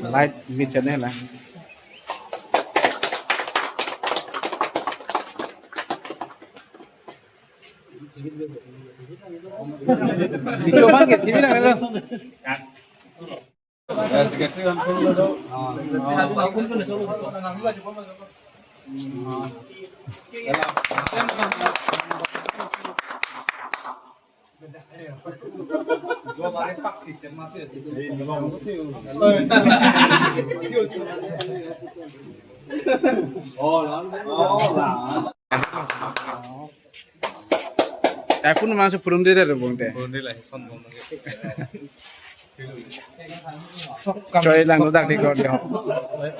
Light video này là video bang cái chỉ biết là cái gì iPhone masuk belum dia ada bung deh. Coy lang udah di kau dia,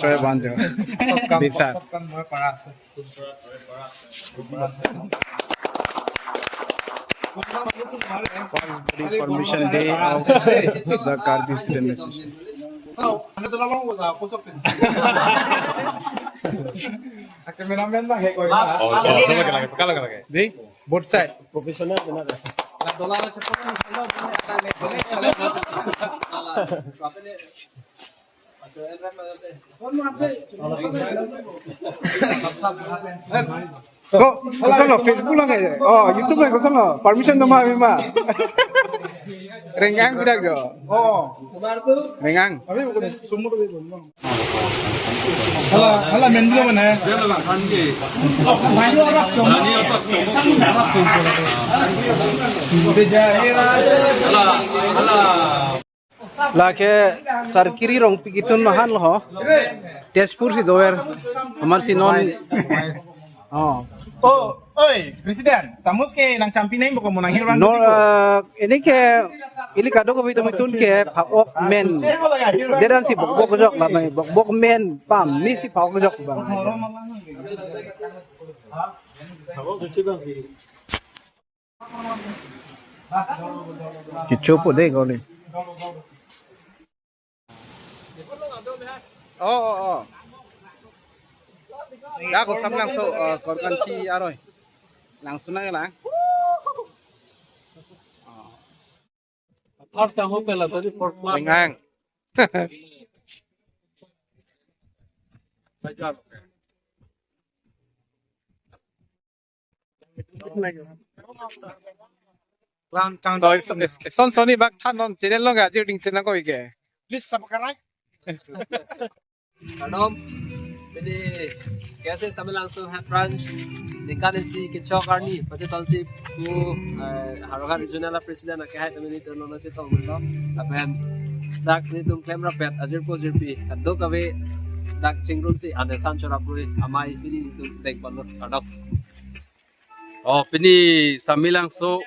coy banjo, bisa. Permission day of the Kargil International. Di both side. Profesional benar. Kok kosong lo Facebook lang aja. Oh YouTube lah kosong lo. Permission tuh mah mah. Rengang bidak jo. Oh. Rengang. Hala menu mana? Lah ke sarkiri rong pikitun nahan lo. Tezpur si doer. Amar si non. Oh. Oh, oi, Presiden. Samus ke nang campinay mo ko mo nang hirang. No, ini ke ili kado ko itu mitun ke paok men. Deran si bok jok lah mai bok men pam ni si paok jok bang. Kicu po deh kau ni. Oh. Ya ko sam langsung korban si aroy. Langsung na lang. और चाहो पहला तो जी फोर्ट मार Rengang. Lang kang Rồi son Sony bác thân non chỉ đến lo gà chưa định chân nó có gì kìa. list subscribe. Adam, jadi कैसे समय langsung have brunch dekat si kecok karni macam tahun si ku harokan regional presiden nak kahit kami ni terlalu nasi tahu betul apa yang dak ni tum klaim rapat azir po jirpi kado kawe dak cingrum si ada sanchor apuri amai ini tum dek balot Adam. Oh, pini samilang so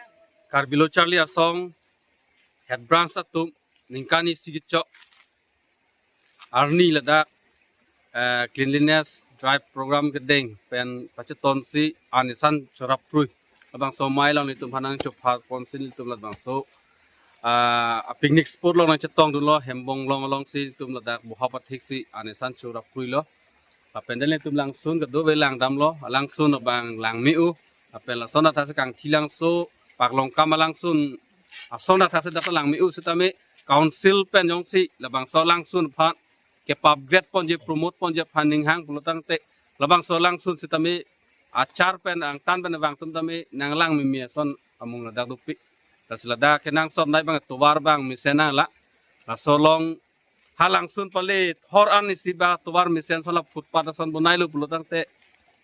Karbilo Charlie Asong head branch atum ningkani sigitcho Arni ladak cleanliness drive program gedeng pen paceton si anisan chorapruy abang so mai lang nitum hanang chopha konsil nitum ladang so a picnic spot long nang chetong dun lo hembong long si tum ladak buhapathik si anisan chorapruy lo apendel nitum langsun gado be lang dam lo langsun abang lang miu apel la sona thas kang thilang so paklong kamalangsun asona thas dat lang miu sitame council pen jong si labang so langsun phat ke upgrade pon je promote pon je funding hang pulutang te labang so langsun sitame acar pen ang tan pen bang tum tame nang lang mi son amung ladak dupi taslada kenang som nai bang tuwar bang misena la solong halang sun pale hor an si ba tuwar misen solap footpath son bunai lu pulutang te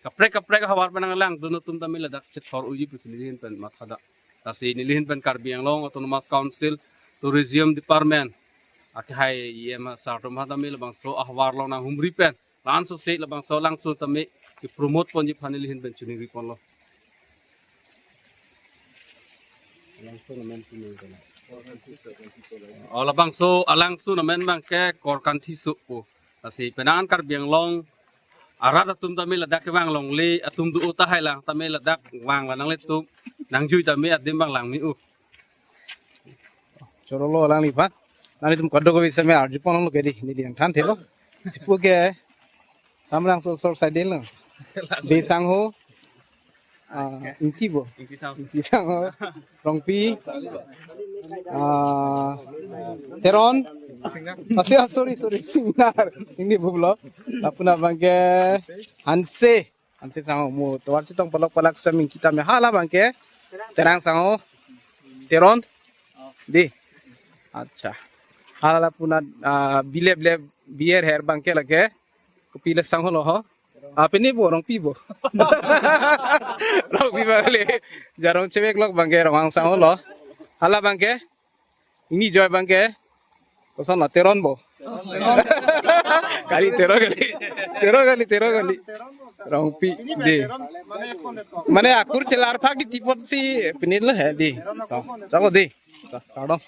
kaprek hawar penang lang dunu tum tame ladak chet hor uji pusilihin pen mathada tasi nilihin pen Karbiang Long Autonomous Council Tourism Department akhai yema sartum hadami labang so ahwar lo na humri pen lan so se labang so lang so tami ki promote pon ji phanili hin ben chuni ripon lo lang so na men tini kana labang so alang so na men bang ke kor kan thi su ko asi penan Karbiang Long arat atum tami ladak ke wang long le atum du uta hai lang tami ladak wang la nang le tum nang jui tami adim bang lang mi u Choro lo lang lipat. Nanti tum kado ko bisa me arju pon lo gedi ni diang than thelo. Sipu ke sam lang so sor side lo. Be sang ho Inti bo. Inti sao. Inti sang rongpi. Teron. Sorry Singnar. Ini bublo. Tapuna bangke Hanse. Hanse sang mo. Tuar citong palak saming kita me hala bangke. Terang sang Teron. Di. Acha. Hala puna bile biar hair bangke lage. Kupila sang lo ho. Apa ni bo rong pi bo. Rong pi bangke. Jarong cewek lok bangke rong sang lo. Hala bangke. Ini joy bangke. Kosan lah teron bo. Kali. Rong pi di. Mana akur celar pak di tipot si penil lah di. Tahu di. Tahu.